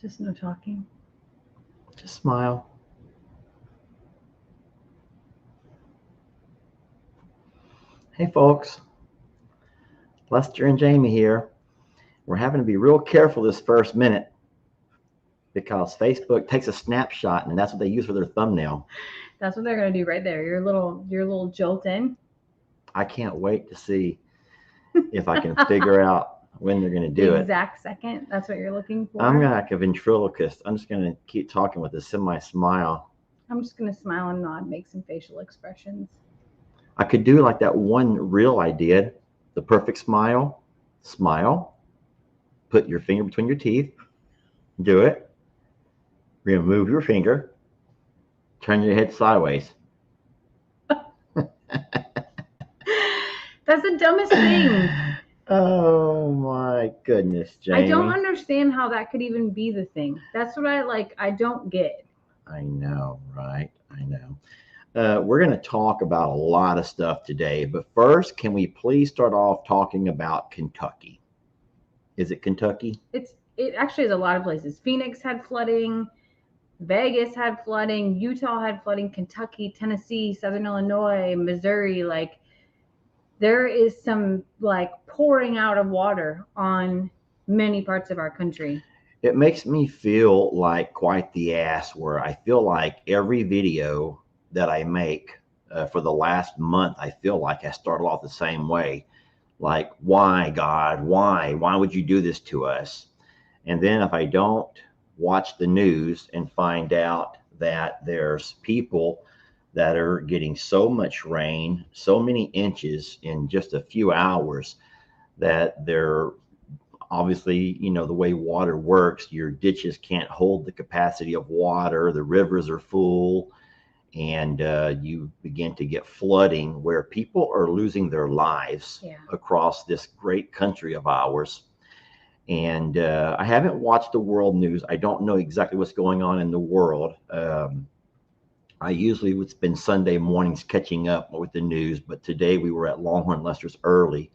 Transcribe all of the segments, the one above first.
Just no talking. Just smile. Hey, folks. Lester and Jamie here. We're having to be real careful this first minute because Facebook takes a snapshot and that's what they use for their thumbnail. That's what they're gonna do right there. Your little jolt in. I can't wait to see if I can figure out when they're going to do The it. exact second. That's what you're looking for. I'm going to like a ventriloquist. I'm just going to keep talking with a semi smile. I'm just gonna smile and nod, make some facial expressions. I could do like that one reel I did, the perfect smile. Smile. Put your finger between your teeth. Do it. Remove your finger. Turn your head sideways. That's the dumbest thing. Oh my goodness, Jamie. I don't understand how that could even be the thing. That's what I don't get. I know, right? I know. We're going to talk about a lot of stuff today, but first, can we please start off talking about Kentucky? Is it Kentucky? It actually is a lot of places. Phoenix had flooding, Vegas had flooding, Utah had flooding, Kentucky, Tennessee, Southern Illinois, Missouri. Like there is some like pouring out of water on many parts of our country. It makes me feel like quite the ass, where I feel like every video that I make for the last month, I feel like I started off the same way. Like, why, God? Why? Why would you do this to us? And then if I don't watch the news and find out that there's people that are getting so much rain, so many inches in just a few hours, that they're obviously, the way water works, your ditches can't hold the capacity of water, the rivers are full, and you begin to get flooding where people are losing their lives across this great country of ours. And I haven't watched the world news. I don't know exactly what's going on in the world. I usually would spend Sunday mornings catching up with the news, but today we were at Longhorn Lester's early,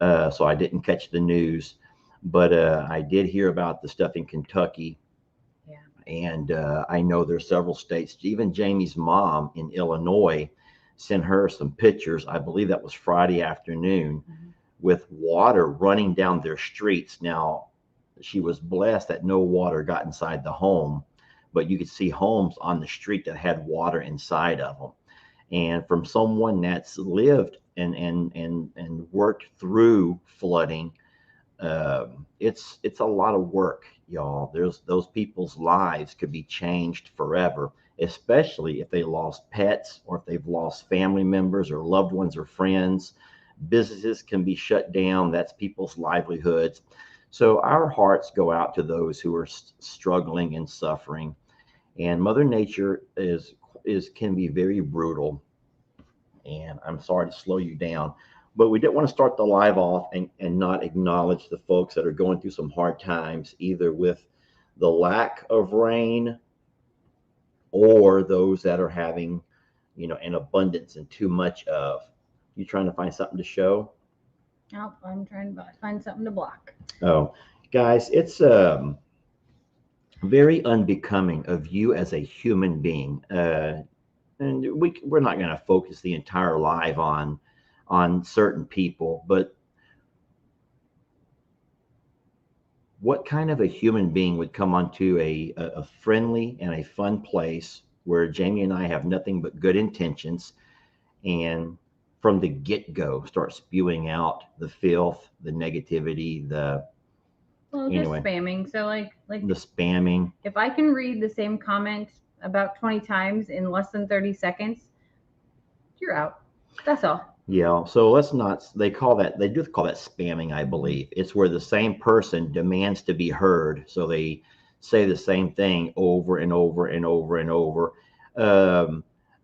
so I didn't catch the news. But I did hear about the stuff in Kentucky. Yeah. And I know there's several states. Even Jamie's mom in Illinois sent her some pictures. I believe that was Friday afternoon, with water running down their streets. Now, she was blessed that no water got inside the home, but you could see homes on the street that had water inside of them. And from someone that's lived and worked through flooding, it's a lot of work, y'all. There's those people's lives could be changed forever, especially if they lost pets or if they've lost family members or loved ones or friends. Businesses can be shut down. That's people's livelihoods. So our hearts go out to those who are struggling and suffering. And Mother Nature is can be very brutal. And I'm sorry to slow you down, but we didn't want to start the live off and not acknowledge the folks that are going through some hard times, either with the lack of rain or those that are having, an abundance and too much of. You trying to find something to show? Oh, I'm trying to find something to block. Oh, guys, it's very unbecoming of you as a human being. And we're not going to focus the entire live on certain people, but what kind of a human being would come onto a friendly and a fun place where Jamie and I have nothing but good intentions, and from the get-go start spewing out the filth, the negativity, just spamming. So like the spamming. If I can read the same comment about 20 times in less than 30 seconds, you're out. That's all. Yeah, so let's not, they do call that spamming, I believe. It's where the same person demands to be heard. So they say the same thing over and over and over and over.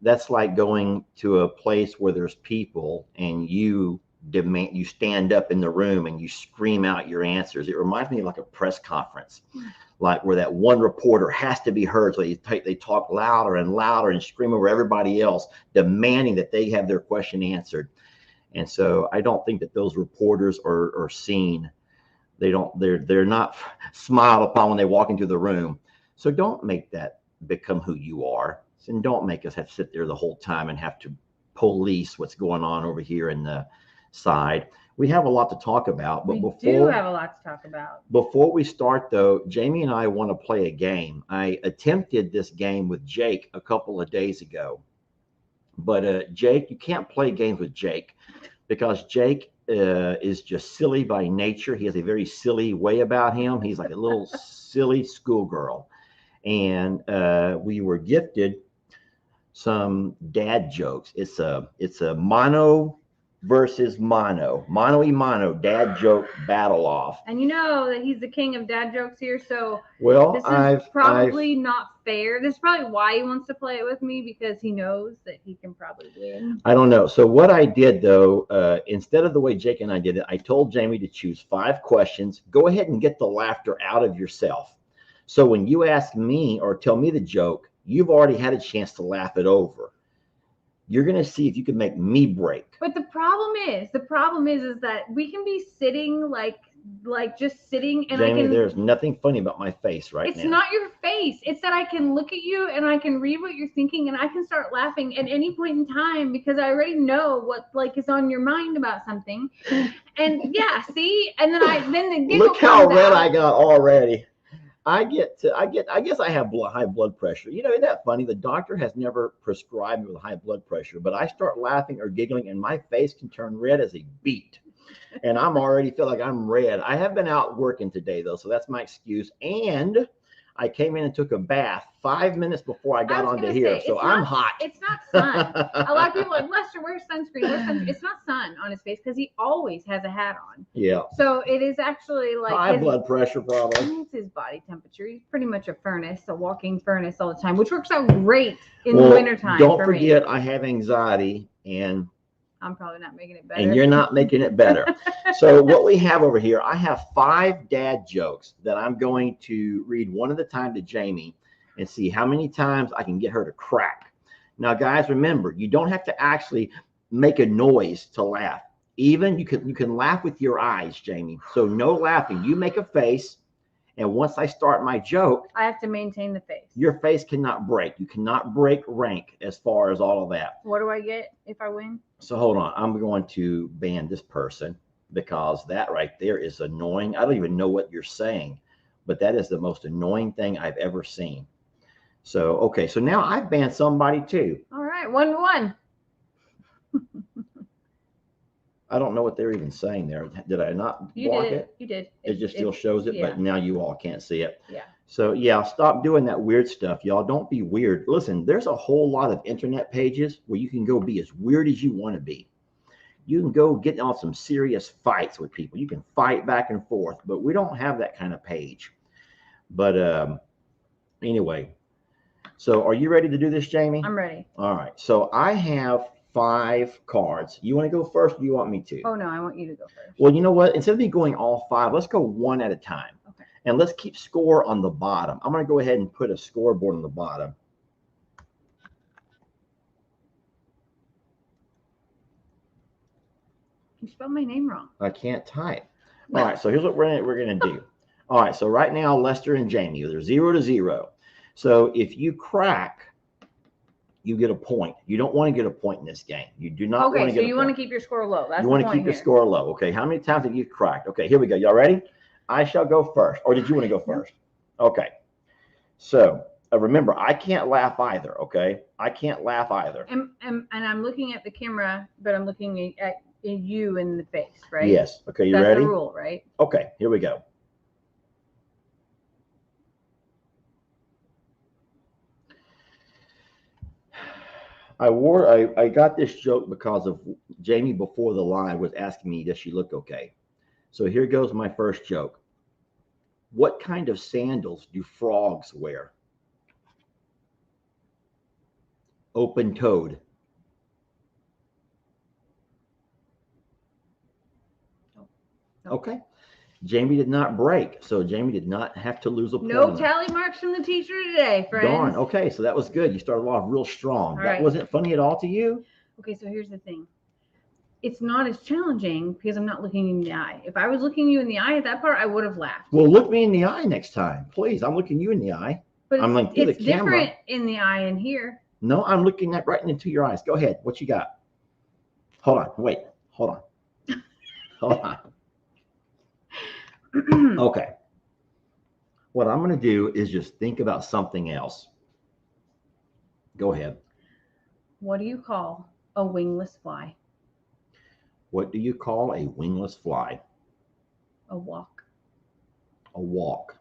That's like going to a place where there's people and you stand up in the room and you scream out your answers. It reminds me of like a press conference, like where that one reporter has to be heard. So they talk louder and louder and scream over everybody else, demanding that they have their question answered. And so I don't think that those reporters are seen They're not smiled upon when they walk into the room. So don't make that become who you are, and don't make us have to sit there the whole time and have to police what's going on over here in the side. We have a lot to talk about, but we do have a lot to talk about. Before we start, though, Jamie and I want to play a game. I attempted this game with Jake a couple of days ago, but Jake, you can't play games with Jake because Jake is just silly by nature. He has a very silly way about him. He's like a little silly schoolgirl. And we were gifted some dad jokes. It's a mono versus mono y mono dad joke battle off. And you know that he's the king of dad jokes here, so well, this is probably not fair. This is probably why he wants to play it with me, because he knows that he can probably win. I don't know. So what I did, though, instead of the way Jake and I did it, I told Jamie to choose 5 questions. Go ahead and get the laughter out of yourself. So when you ask me or tell me the joke, you've already had a chance to laugh it over. You're going to see if you can make me break. But the problem is that we can be sitting like just sitting, and Jamie, there's nothing funny about my face right now. It's not your face. It's that I can look at you and I can read what you're thinking, and I can start laughing at any point in time because I already know what is on your mind about something. And yeah, see, and then the giggle look how red out. I got already. I guess I have high blood pressure. You know, isn't that funny? The doctor has never prescribed me with high blood pressure, but I start laughing or giggling and my face can turn red as a beet. And I'm already feel like I'm red. I have been out working today though, so that's my excuse. And I came in and took a bath 5 minutes before I got onto here, so I'm hot. It's not sun. A lot of people are like, Lester, where's sunscreen? It's not sun on his face because he always has a hat on. Yeah. So it is actually like high blood pressure probably. It's his body temperature. He's pretty much a walking furnace all the time, which works out great in the wintertime. Don't forget, I have anxiety, and I'm probably not making it better. And you're not making it better. So what we have over here, I have 5 dad jokes that I'm going to read one at a time to Jamie and see how many times I can get her to crack. Now, guys, remember, you don't have to actually make a noise to laugh. Even you can laugh with your eyes, Jamie. So no laughing. You make a face. And once I start my joke, I have to maintain the face. Your face cannot break. You cannot break rank as far as all of that. What do I get if I win? So hold on. I'm going to ban this person because that right there is annoying. I don't even know what you're saying, but that is the most annoying thing I've ever seen. So, okay. So now I've banned somebody too. All right. 1-1. I don't know what they're even saying there. Did I not block it? You did. It just still shows it, yeah. But now you all can't see it. Yeah. So yeah, stop doing that weird stuff, y'all. Don't be weird. Listen, there's a whole lot of internet pages where you can go be as weird as you want to be. You can go get on some serious fights with people. You can fight back and forth, but we don't have that kind of page. But anyway, so are you ready to do this, Jamie? I'm ready. All right. So I have 5 cards. You want to go first or do you want me to? Oh, no, I want you to go first. Well, you know what? Instead of me going all 5, let's go one at a time. Okay. And let's keep score on the bottom. I'm going to go ahead and put a scoreboard on the bottom. You spelled my name wrong. I can't type. All right, so here's what we're going to do. All right, so right now, Lester and Jamie, they're 0-0. So if you crack, you get a point. You don't want to get a point in this game. You do not want to get a point. Okay, so you want to keep your score low. That's you want to keep your score low. Okay, how many times have you cracked? Okay, here we go. Y'all ready? I shall go first. Or did you want to go first? Okay. So remember, I can't laugh either, okay? I can't laugh either. And I'm looking at the camera, but I'm looking at you in the face, right? Yes. Okay, you That's ready? That's the rule, right? Okay, here we go. I got this joke because of Jamie before the live was asking me, does she look okay? So here goes my first joke. What kind of sandals do frogs wear? Open-toed. Okay. Jamie did not break, so Jamie did not have to lose a point. No tally marks from the teacher today, friends. Darn. Okay, so that was good. You started off real strong. That wasn't funny at all to you? Okay, so here's the thing. it's not as challenging because I'm not looking you in the eye. If I was looking you in the eye at that part, I would have laughed. Well, look me in the eye next time, please. I'm looking you in the eye. But I'm like through the it's different camera. in the eye and here. No, I'm looking at right into your eyes. Go ahead. What you got? Hold on. Wait. Hold on. Hold on. Okay. What I'm going to do is just think about something else. Go ahead. What do you call a wingless fly? What do you call a wingless fly? A walk. A walk.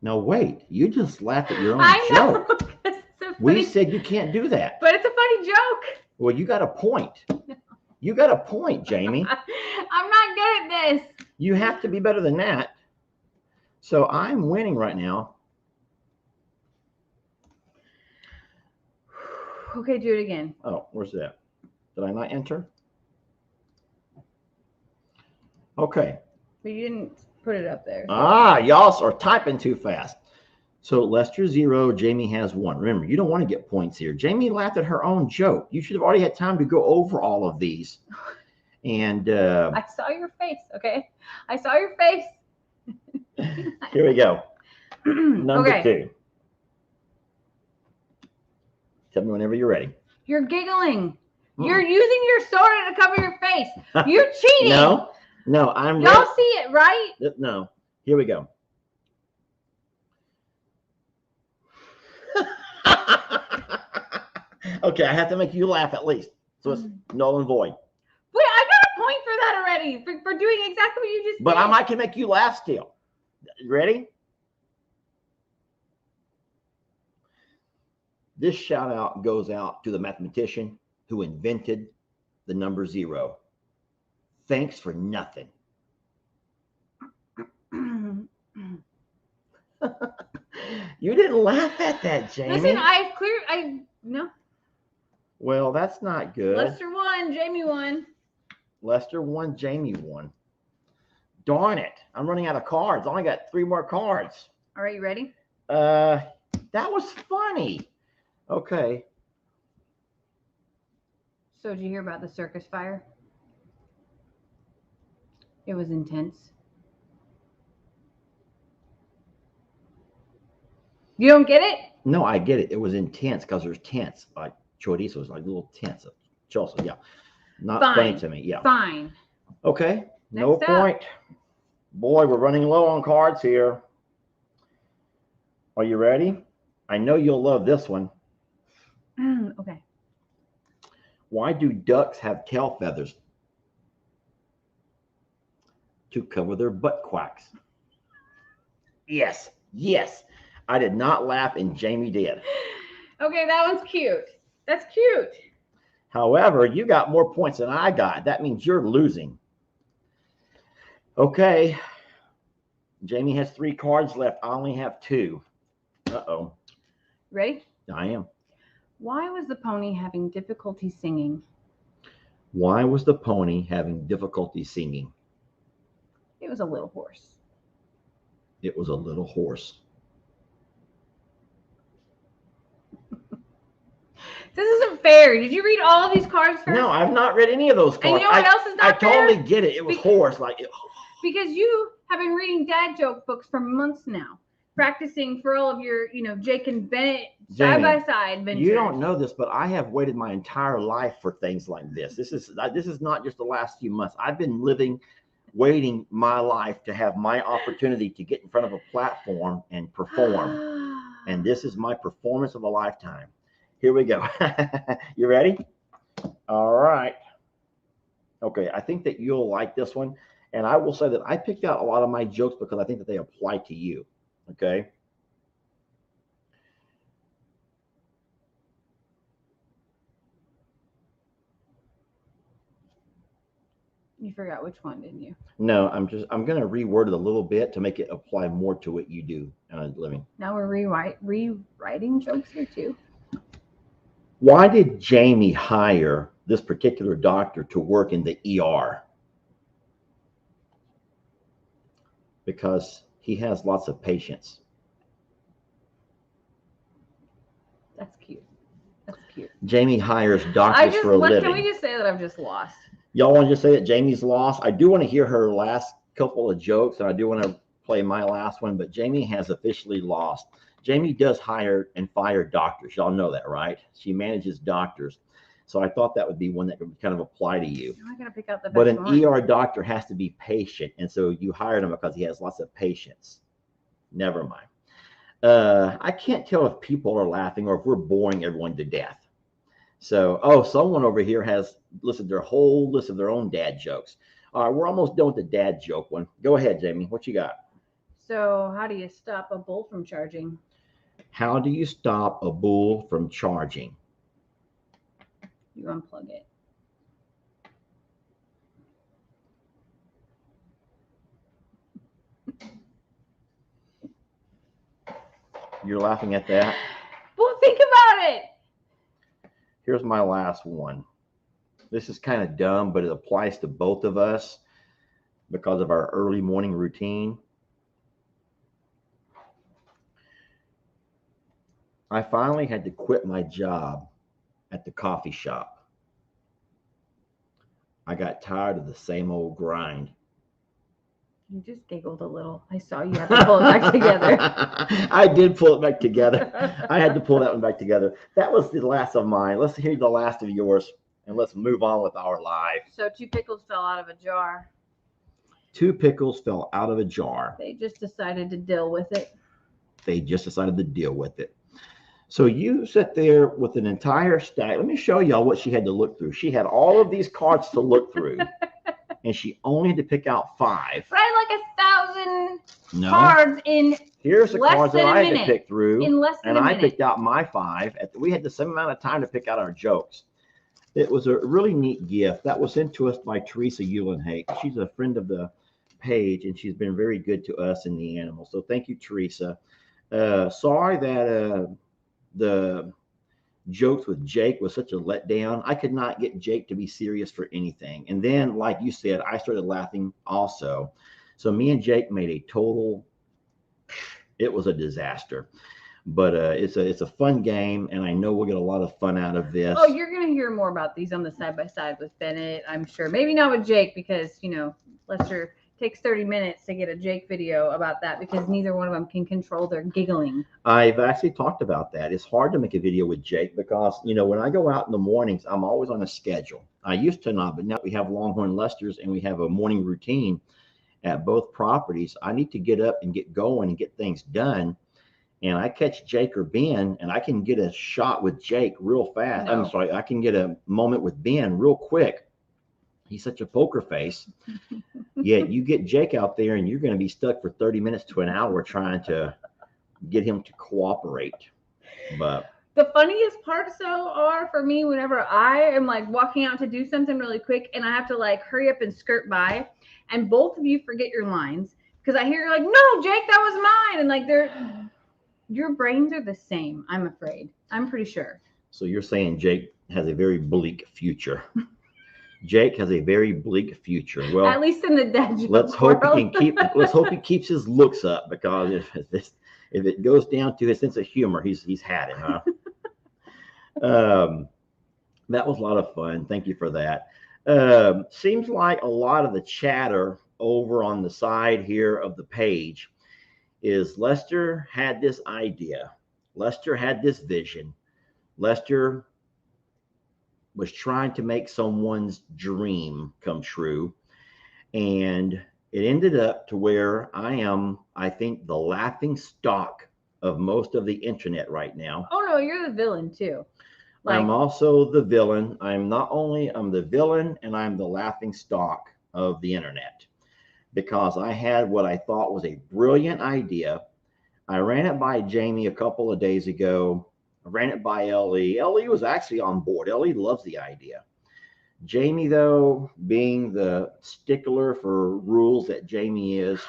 No, wait. You just laughed at your own joke. We said you can't do that. But it's a funny joke. Well, you got a point. You got a point, Jamie. I'm not good at this. You have to be better than that. So I'm winning right now. Okay, do it again. Oh, where's that? Did I not enter? Okay. But you didn't put it up there. Ah, y'all are typing too fast. So Lester 0, Jamie has 1. Remember, you don't want to get points here. Jamie laughed at her own joke. You should have already had time to go over all of these. And I saw your face, okay? I saw your face. Here we go. Number 2. Tell me whenever you're ready. You're giggling. You're using your soda to cover your face. You're cheating. No, I'm Y'all see it, right? No. Here we go. Okay, I have to make you laugh at least. So it's null and void. Wait, I got a point for that already, for doing exactly what you just But did. I can make you laugh still. Ready? This shout out goes out to the mathematician who invented the number 0. Thanks for nothing. You didn't laugh at that, Jamie. Listen, no. Well, that's not good. Lester won, Jamie won. Lester won, Jamie won. Darn it. I'm running out of cards. I only got 3 more cards. All right, you ready? That was funny. Okay. So did you hear about the circus fire? It was intense. You don't get it? No, I get it. It was intense because there's tents, like chorizos, like little tents. Chorizo, yeah. Not funny to me. Yeah. Fine. Okay. No point. Boy, we're running low on cards here. Are you ready? I know you'll love this one. Okay. Why do ducks have tail feathers? To cover their butt quacks. Yes. I did not laugh and Jamie did. Okay, that one's cute. That's cute. However, you got more points than I got. That means you're losing. Okay. Jamie has 3 cards left. I only have 2. Uh-oh. Ready? I am. Why was the pony having difficulty singing? Why was the pony having difficulty singing? It was a little hoarse. It was a little hoarse. This isn't fair. Did you read all of these cards first? No, I've not read any of those cards. And you know what else is not fair? I totally get it. It was hoarse. Because you have been reading dad joke books for months now, practicing for all of your, Jake and Bennett side-by-side adventures. You don't know this, but I have waited my entire life for things like this. This is not just the last few months. I've been waiting my life to have my opportunity to get in front of a platform and perform. And this is my performance of a lifetime. Here we go. You ready? All right. Okay, I think that you'll like this one. And I will say that I picked out a lot of my jokes because I think that they apply to you. Okay. You forgot which one, didn't you? No, I'm going to reword it a little bit to make it apply more to what you do in a living. Now we're rewriting jokes here too. Why did Jamie hire this particular doctor to work in the ER? Because he has lots of patience. That's cute. That's cute. Jamie hires I doctors just for a let. Can we living. just say that I've just lost? Y'all want to just say that Jamie's lost? I do want to hear her last couple of jokes, and I do want to play my last one, but Jamie has officially lost. Jamie does hire and fire doctors. Y'all know that, right? She manages doctors. So I thought that would be one that would kind of apply to you. Now I gotta pick out the But best an one. ER doctor has to be patient, and so you hired him because he has lots of patience. Never mind. I can't tell if people are laughing or if we're boring everyone to death. So, oh, someone over here has listed their whole list of their own dad jokes. All right, we're almost done with the dad joke one. Go ahead, Jamie. What you got? So, how do you stop a bull from charging? How do you stop a bull from charging? You unplug it. You're laughing at that? Well, think about it. Here's my last one. This is kind of dumb, but it applies to both of us because of our early morning routine. I finally had to quit my job at the coffee shop. I got tired of the same old grind. You just giggled a little. I saw you have to pull it back together. I did pull it back together. I had to pull that one back together. That was the last of mine. Let's hear the last of yours, and let's move on with our live. So, two pickles fell out of a jar. Two pickles fell out of a jar. They just decided to deal with it. They just decided to deal with it. So you sit there with an entire stack. Let me show y'all what she had to look through. She had all of these cards to look through, and she only had to pick out 5. Right, like 1,000 No. cards in Here's the less cards that than a I had to minute. pick through, in less than and a I minute. picked out my 5. We had the same amount of time to pick out our jokes. It was a really neat gift that was sent to us by Teresa Eulenhake. She's a friend of the page, and she's been very good to us and the animals. So thank you, Teresa. Sorry that the jokes with Jake was such a letdown. I could not get Jake to be serious for anything. And then, like you said, I started laughing also. So me and Jake made a total, it was a disaster. But it's a fun game, and I know we'll get a lot of fun out of this. Oh, you're going to hear more about these on the side-by-side with Bennett, I'm sure. Maybe not with Jake because, Lester takes 30 minutes to get a Jake video about that because neither one of them can control their giggling. I've actually talked about that. It's hard to make a video with Jake because, when I go out in the mornings, I'm always on a schedule. I used to not, but now we have Longhorn Lesters and we have a morning routine at both properties. I need to get up and get going and get things done. And I catch Jake or Ben, and I can get a shot with Jake real fast. No. I'm sorry, I can get a moment with Ben real quick. He's such a poker face. Yet you get Jake out there, and you're going to be stuck for 30 minutes to an hour trying to get him to cooperate. But the funniest parts, though, are for me whenever I am like walking out to do something really quick, and I have to like hurry up and skirt by, and both of you forget your lines because I hear you're like, "No, Jake, that was mine," and like your brains are the same. I'm afraid. I'm pretty sure. So you're saying Jake has a very bleak future. Jake has a very bleak future. Well, at least in the dad joke let's hope world. Let's hope he keeps his looks up, because if it goes down to his sense of humor, he's had it, huh? That was a lot of fun. Thank you for that. Seems like a lot of the chatter over on the side here of the page is Lester had this idea. Lester had this vision. Lester was trying to make someone's dream come true. And it ended up to where I am, I think, the laughing stock of most of the internet right now. Oh, no, you're the villain, too. I'm also the villain. I'm the villain, and I'm the laughing stock of the internet, because I had what I thought was a brilliant idea. I ran it by Jami a couple of days ago. I ran it by Ellie. Ellie was actually on board. Ellie loves the idea. Jami, though, being the stickler for rules that Jami is,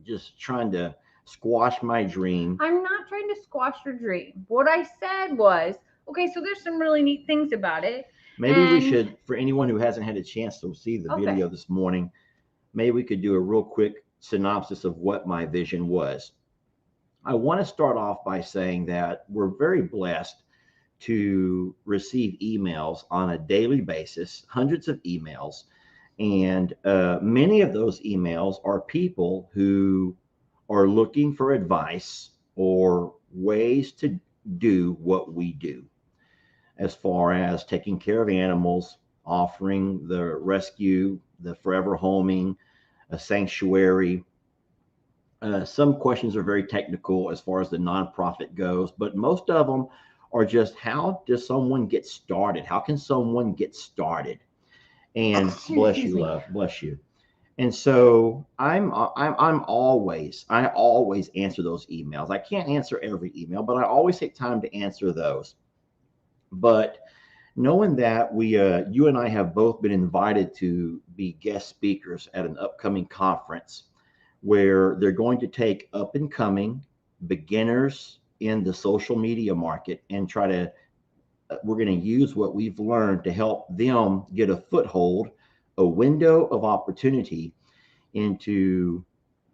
just trying to squash my dream. I'm not trying to squash your dream. What I said was, okay, so there's some really neat things about it. Maybe we should, for anyone who hasn't had a chance to see the video this morning, maybe we could do a real quick synopsis of what my vision was. I want to start off by saying that we're very blessed to receive emails on a daily basis, hundreds of emails. And many of those emails are people who are looking for advice or ways to do what we do, as far as taking care of animals, offering the rescue, the forever homing, a sanctuary. Some questions are very technical as far as the nonprofit goes, but most of them are just, how does someone get started? How can someone get started? And bless Excuse you, me. love, bless you. And so I always answer those emails. I can't answer every email, but I always take time to answer those. But knowing that you and I have both been invited to be guest speakers at an upcoming conference where they're going to take up and coming beginners in the social media market and try to, we're going to use what we've learned to help them get a foothold, a window of opportunity into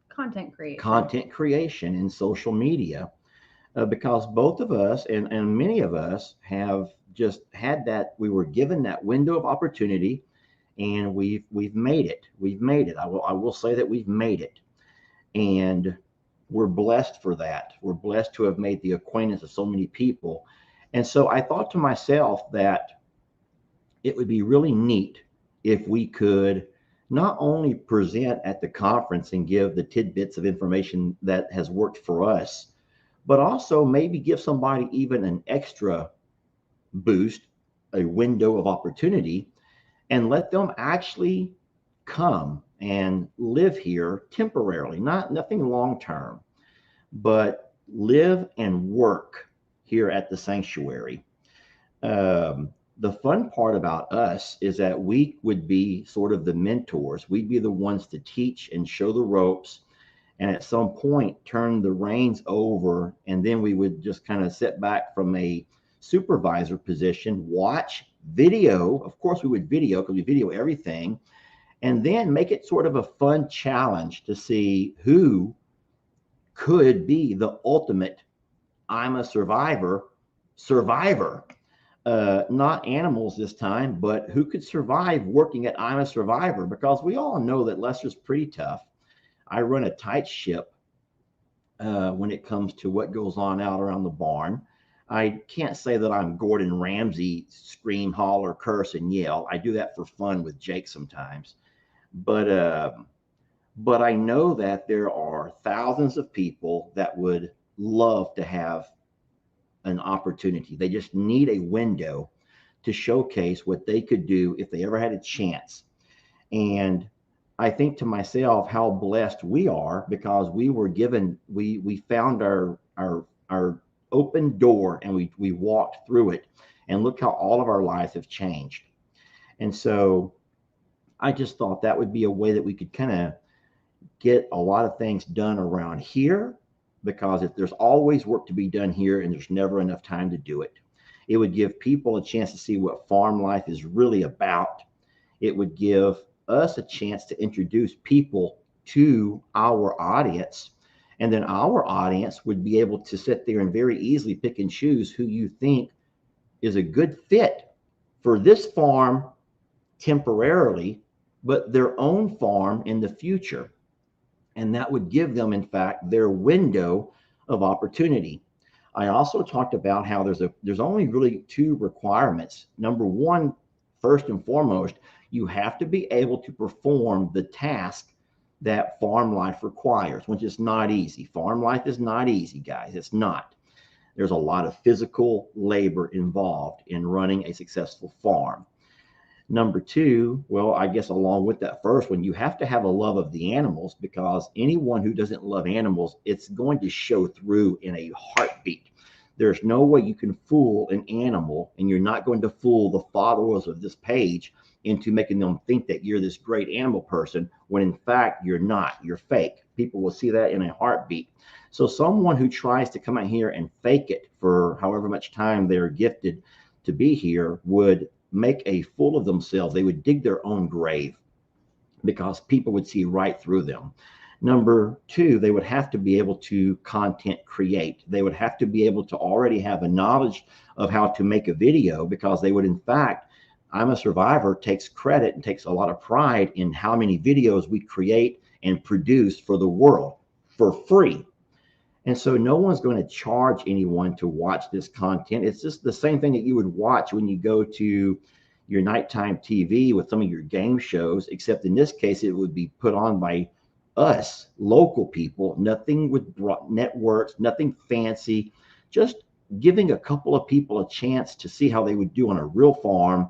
content creation in social media, because both of us and many of us have just had that, we were given that window of opportunity, and we've made it. We've made it. I will say that we've made it, and we're blessed for that. We're blessed to have made the acquaintance of so many people. And so I thought to myself that it would be really neat if we could not only present at the conference and give the tidbits of information that has worked for us, but also maybe give somebody even an extra boost, a window of opportunity, and let them actually come and live here temporarily, nothing long term, but live and work here at the sanctuary. The fun part about us is that we would be sort of the mentors. We'd be the ones to teach and show the ropes, and at some point turn the reins over, and then we would just kind of sit back from a supervisor position, watch video. Of course we would video, because we video everything, and then make it sort of a fun challenge to see who could be the ultimate I'm a survivor. Not animals this time, but who could survive working at I'm a Survivor, because we all know that Lester's pretty tough. I run a tight ship when it comes to what goes on out around the barn. I can't say that I'm Gordon Ramsay, scream, holler, curse, and yell. I do that for fun with Jake sometimes. But but I know that there are thousands of people that would love to have an opportunity. They just need a window to showcase what they could do if they ever had a chance. And I think to myself how blessed we are, because we were given, we found our open door, and we walked through it, and look how all of our lives have changed. And so I just thought that would be a way that we could kind of get a lot of things done around here, because if there's always work to be done here and there's never enough time to do it. It would give people a chance to see what farm life is really about. It would give us a chance to introduce people to our audience, and then our audience would be able to sit there and very easily pick and choose who you think is a good fit for this farm temporarily, but their own farm in the future. And that would give them, in fact, their window of opportunity. I also talked about how there's only really two requirements. Number one, first and foremost, you have to be able to perform the task that farm life requires, which is not easy. Farm life is not easy, guys. It's not. There's a lot of physical labor involved in running a successful farm. Number two, well, I guess along with that first one, you have to have a love of the animals, because anyone who doesn't love animals, it's going to show through in a heartbeat. There's no way you can fool an animal, and you're not going to fool the followers of this page into making them think that you're this great animal person, when in fact you're not. You're fake. People will see that in a heartbeat. So someone who tries to come out here and fake it for however much time they're gifted to be here would make a fool of themselves. They would dig their own grave, because people would see right through them. Number two, they would have to be able to content create. They would have to be able to already have a knowledge of how to make a video, because they would, in fact, I'm a Survivor takes credit and takes a lot of pride in how many videos we create and produce for the world for free. And so no one's going to charge anyone to watch this content. It's just the same thing that you would watch when you go to your nighttime TV with some of your game shows, except in this case, it would be put on by us, local people, nothing with networks, nothing fancy, just giving a couple of people a chance to see how they would do on a real farm,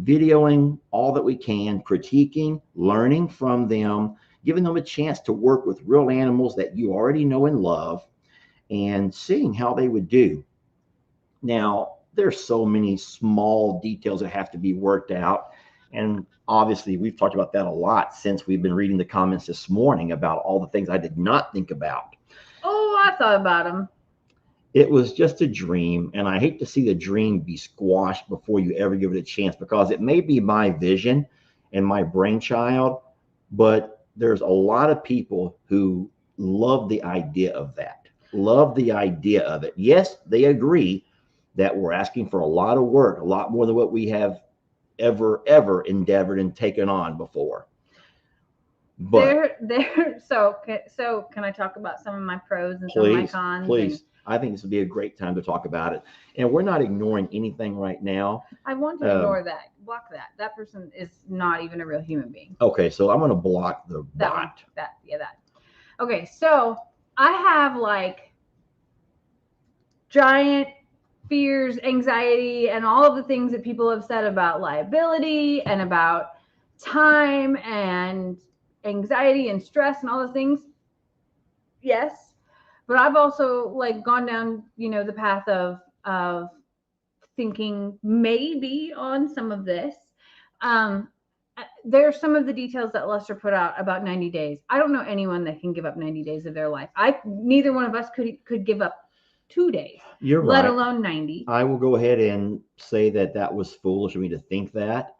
videoing all that we can, critiquing, learning from them, giving them a chance to work with real animals that you already know and love, and seeing how they would do. Now, there's so many small details that have to be worked out. And obviously, we've talked about that a lot since we've been reading the comments this morning about all the things I did not think about. Oh, I thought about them. It was just a dream, and I hate to see the dream be squashed before you ever give it a chance, because it may be my vision and my brainchild, but there's a lot of people who love the idea of that, love the idea of it. Yes, they agree that we're asking for a lot of work, a lot more than what we have ever endeavored and taken on before. But so can I talk about some of my pros and some of my please, cons? please. I think this would be a great time to talk about it. And we're not ignoring anything right now. I want to ignore that. Block that. That person is not even a real human being. Okay, so I'm going to block the bot. That. Okay, so I have like giant fears, anxiety, and all of the things that people have said about liability and about time and anxiety and stress and all those things. Yes, but I've also like gone down, the path of thinking maybe on some of this. There's some of the details that Lester put out about 90 days. I don't know anyone that can give up 90 days of their life. Neither one of us could give up 2 days. You're let right. alone 90. I will go ahead and say that was foolish of me to think that,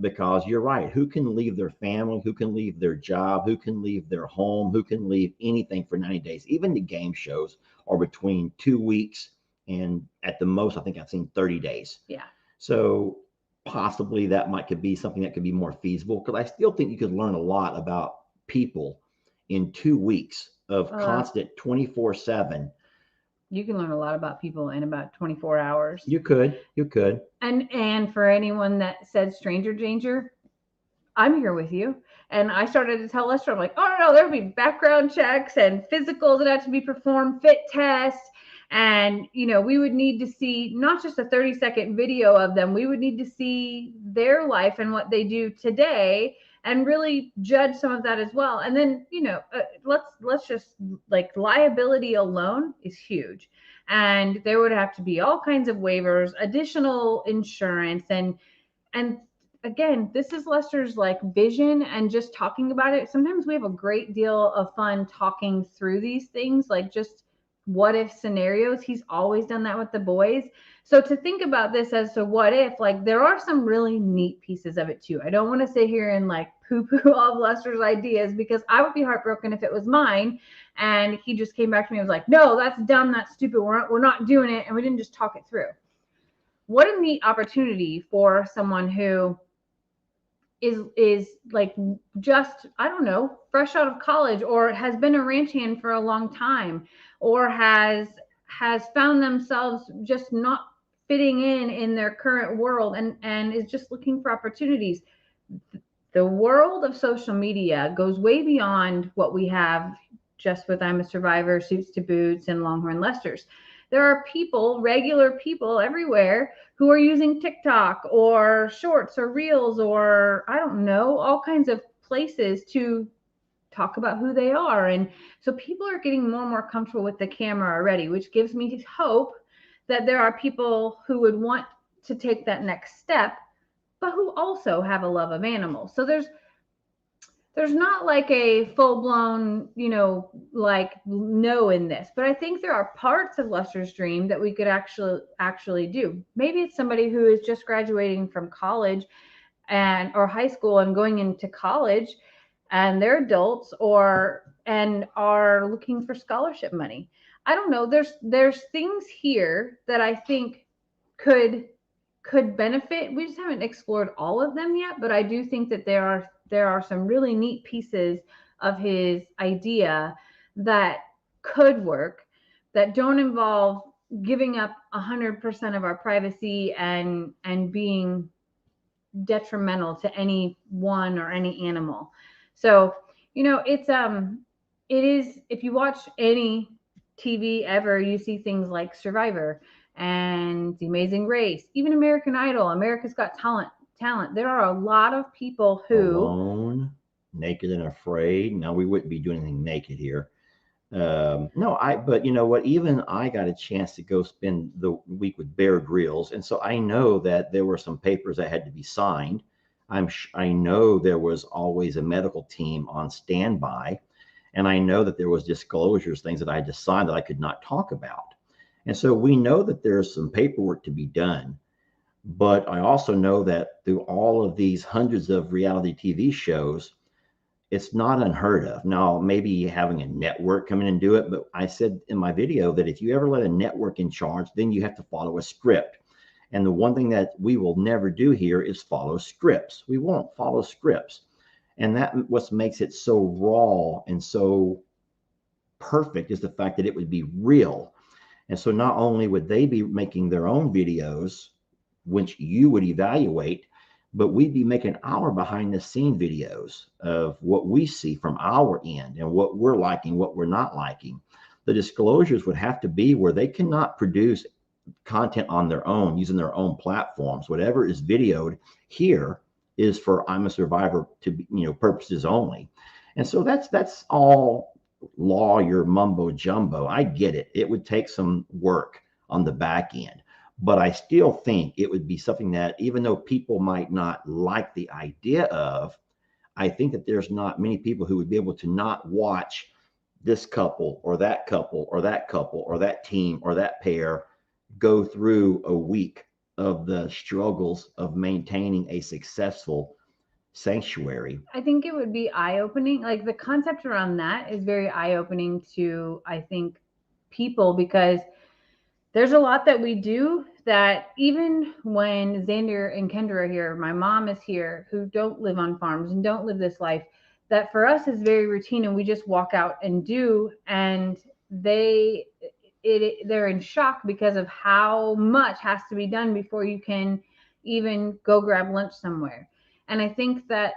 because you're right. Who can leave their family? Who can leave their job? Who can leave their home? Who can leave anything for 90 days? Even the game shows are between 2 weeks and at the most, I think I've seen 30 days. Yeah. So possibly that could be something that could be more feasible, because I still think you could learn a lot about people in 2 weeks of constant 24/7. You can learn a lot about people in about 24 hours. You could. And for anyone that said stranger danger, I'm here with you. And I started to tell Lester, I'm like, oh no, there'll be background checks and physicals that have to be performed, fit tests. And, we would need to see not just a 30-second video of them. We would need to see their life and what they do today and really judge some of that as well. And then, let's just like liability alone is huge. And there would have to be all kinds of waivers, additional insurance. And again, this is Lester's like vision and just talking about it. Sometimes we have a great deal of fun talking through these things, like just what if scenarios. He's always done that with the boys. So to think about this as to what if, like there are some really neat pieces of it too. I don't want to sit here and like poo-poo all of Lester's ideas, because I would be heartbroken if it was mine and he just came back to me and was like, no, that's dumb, that's stupid, we're not doing it, and we didn't just talk it through. What a neat opportunity for someone who is like just, I don't know, fresh out of college, or has been a ranch hand for a long time, or has found themselves just not fitting in their current world and is just looking for opportunities. The world of social media goes way beyond what we have just with I'm a Survivor, Suits to Boots, and Longhorn Lesters. There are people, regular people everywhere, who are using TikTok or shorts or reels or I don't know, all kinds of places to talk about who they are. And so people are getting more and more comfortable with the camera already, which gives me hope that there are people who would want to take that next step, but who also have a love of animals. So there's not like a full-blown, like no in this, but I think there are parts of Lester's dream that we could actually do. Maybe it's somebody who is just graduating from college or high school and going into college, and they're adults or and are looking for scholarship money. I don't know. There's things here that I think could could benefit. We just haven't explored all of them yet, but I do think that there are some really neat pieces of his idea that could work, that don't involve giving up 100% of our privacy and being detrimental to any one or any animal. So, it is, if you watch any TV ever, you see things like Survivor and The Amazing Race, even American Idol, America's Got Talent. There are a lot of people who Alone, naked and afraid. Now we wouldn't be doing anything naked here. No, but you know what? Even I got a chance to go spend the week with Bear Grylls, and so I know that there were some papers that had to be signed. I know there was always a medical team on standby, and I know that there was disclosures, things that I had to sign that I could not talk about. And so we know that there's some paperwork to be done. But I also know that through all of these hundreds of reality TV shows, it's not unheard of. Now, maybe having a network come in and do it, but I said in my video that if you ever let a network in charge, then you have to follow a script. And the one thing that we will never do here is follow scripts. We won't follow scripts. And that what makes it so raw and so perfect is the fact that it would be real. And so not only would they be making their own videos, which you would evaluate, but we'd be making our behind the scene videos of what we see from our end and what we're liking, what we're not liking. The disclosures would have to be where they cannot produce content on their own using their own platforms. Whatever is videoed here is for I'm a Survivor to be, purposes only. And so that's all lawyer mumbo jumbo. I get it. It would take some work on the back end. But I still think it would be something that, even though people might not like the idea of, I think that there's not many people who would be able to not watch this couple or that couple or that couple or that team or that pair go through a week of the struggles of maintaining a successful sanctuary. I think it would be eye opening. Like the concept around that is very eye opening to, I think, people, because there's a lot that we do that even when Xander and Kendra are here, my mom is here, who don't live on farms and don't live this life, that for us is very routine and we just walk out and do. And they're in shock because of how much has to be done before you can even go grab lunch somewhere. And I think that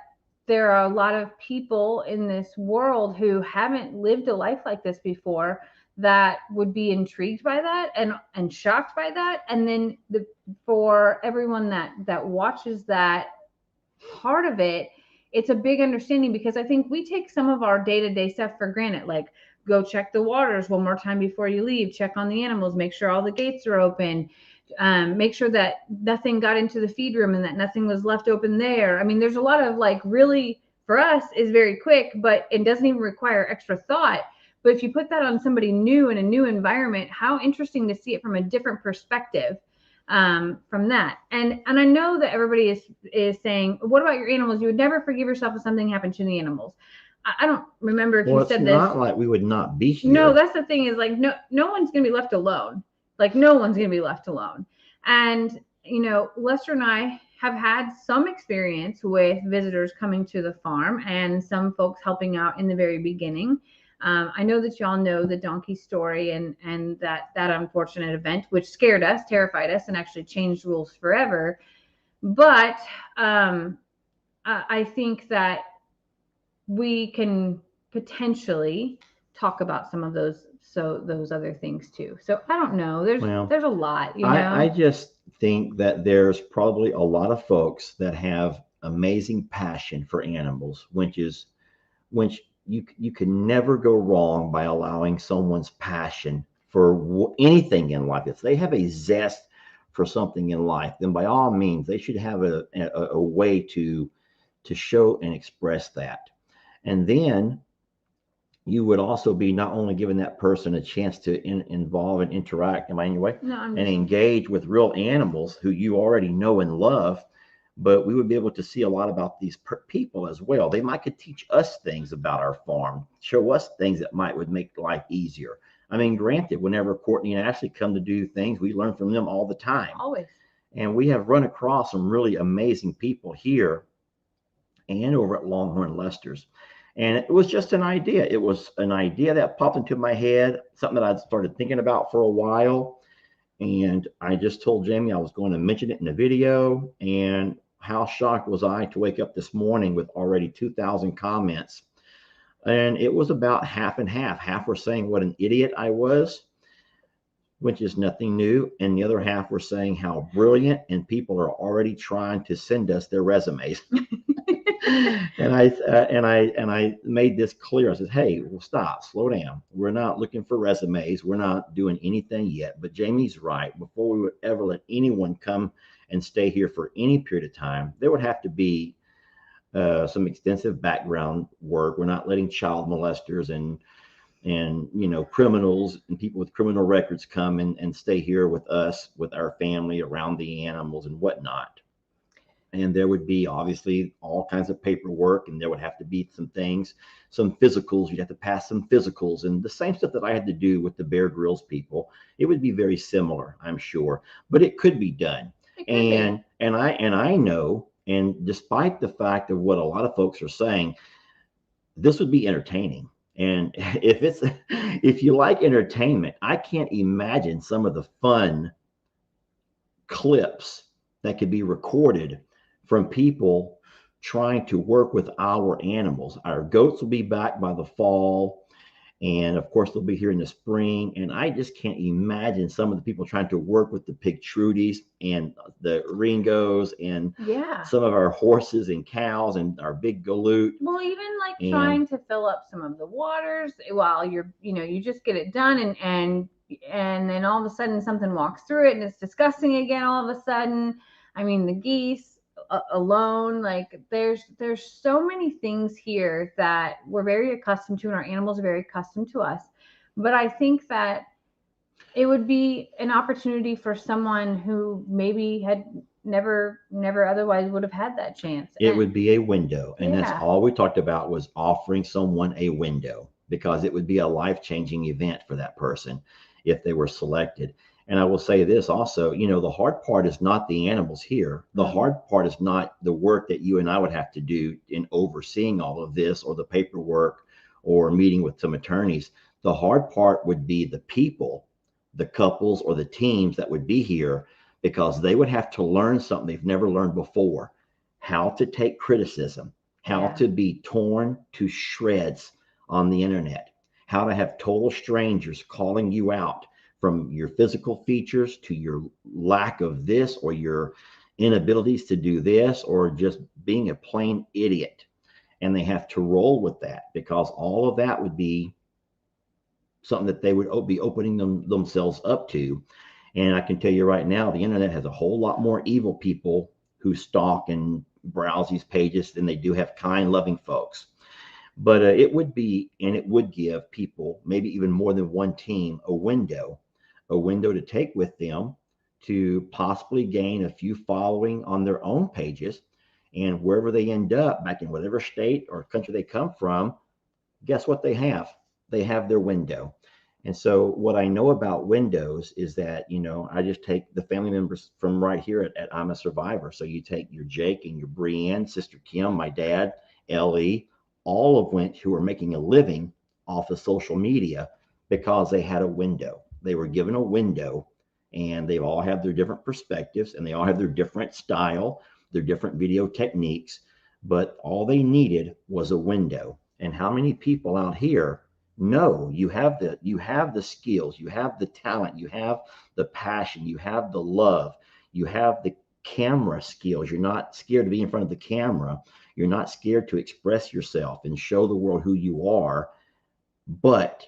there are a lot of people in this world who haven't lived a life like this before that would be intrigued by that and shocked by that. And then for everyone that watches that part of it, it's a big understanding, because I think we take some of our day-to-day stuff for granted, like go check the waters one more time before you leave, check on the animals, make sure all the gates are open, make sure that nothing got into the feed room and that nothing was left open there. I mean, there's a lot of, like, really, for us is very quick, but it doesn't even require extra thought. But if you put that on somebody new in a new environment, how interesting to see it from a different perspective, from that. And I know that everybody is saying, what about your animals? You would never forgive yourself if something happened to the animals. I don't remember if you said this. Well, it's not like we would not be here. No, that's the thing, is like, no one's going to be left alone. Like, no one's going to be left alone. And, Lester and I have had some experience with visitors coming to the farm and some folks helping out in the very beginning. I know that y'all know the donkey story and that unfortunate event, which scared us, terrified us, and actually changed rules forever. But I think that we can potentially talk about some of those other things too. So I don't know. There's a lot, I just think that there's probably a lot of folks that have amazing passion for animals, which you can never go wrong by allowing someone's passion for anything in life. If they have a zest for something in life, then by all means, they should have a way to show and express that. And then you would also be not only giving that person a chance to involve and interact, am I anyway? No, and engage with real animals who you already know and love, but we would be able to see a lot about these people as well. They might could teach us things about our farm, show us things that might would make life easier. I mean, granted, whenever Courtney and Ashley come to do things, we learn from them all the time. Always. And we have run across some really amazing people here and over at Longhorn Lester's. And it was just an idea. It was an idea that popped into my head, something that I'd started thinking about for a while. And I just told Jamie I was going to mention it in the video. And how shocked was I to wake up this morning with already 2,000 comments. And it was about half and half. Half were saying what an idiot I was, which is nothing new. And the other half were saying how brilliant, and people are already trying to send us their resumes. And I made this clear. I said, hey, well, stop, slow down. We're not looking for resumes. We're not doing anything yet. But Jamie's right. Before we would ever let anyone come and stay here for any period of time, there would have to be some extensive background work. We're not letting child molesters and criminals and people with criminal records come and stay here with us, with our family, around the animals and whatnot. And there would be obviously all kinds of paperwork, and there would have to be some things, some physicals. You'd have to pass some physicals, and the same stuff that I had to do with the Bear Grylls people. It would be very similar, I'm sure, but it could be done. And I know, and despite the fact of what a lot of folks are saying, this would be entertaining. And if you like entertainment, I can't imagine some of the fun clips that could be recorded from people trying to work with our animals. Our goats will be back by the fall, and of course they'll be here in the spring. And I just can't imagine some of the people trying to work with the pig Trudies and the Ringos and some of our horses and cows and our big galoot. Well, even like trying to fill up some of the waters while you just get it done, and then all of a sudden something walks through it and it's disgusting again all of a sudden. I mean, the geese alone, like there's so many things here that we're very accustomed to, and our animals are very accustomed to us. But I think that it would be an opportunity for someone who maybe had never otherwise would have had that chance. It would be a window, and that's all we talked about, was offering someone a window, because it would be a life-changing event for that person if they were selected. And I will say this also, the hard part is not the animals here. The hard part is not the work that you and I would have to do in overseeing all of this, or the paperwork, or meeting with some attorneys. The hard part would be the people, the couples or the teams that would be here, because they would have to learn something they've never learned before: how to take criticism, how to be torn to shreds on the internet, how to have total strangers calling you out from your physical features to your lack of this, or your inabilities to do this, or just being a plain idiot. And they have to roll with that, because all of that would be something that they would be opening themselves up to. And I can tell you right now, the internet has a whole lot more evil people who stalk and browse these pages than they do have kind, loving folks. But it would give people, maybe even more than one team, a window to take with them to possibly gain a few following on their own pages. And wherever they end up, back in whatever state or country they come from, guess what they have? They have their window. And so what I know about windows is that, I just take the family members from right here at I'm a Survivor. So you take your Jake and your Brienne, Sister Kim, my dad, Ellie, all of which who are making a living off of social media because they had a window. They were given a window, and they all have their different perspectives, and they all have their different style, their different video techniques, but all they needed was a window. And how many people out here know you have the skills, you have the talent, you have the passion, you have the love, you have the camera skills. You're not scared to be in front of the camera. You're not scared to express yourself and show the world who you are. But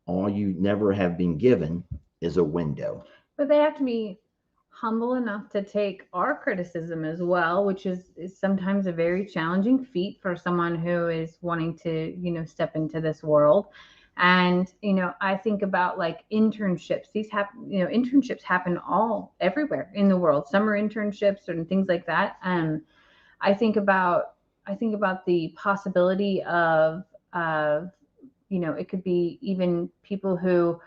all you never have been given is a window. But they have to be humble enough to take our criticism as well, which is sometimes a very challenging feat for someone who is wanting to, step into this world. And, I think about like internships. Internships happen everywhere in the world, summer internships and things like that. I think about, the possibility of, it could be even people who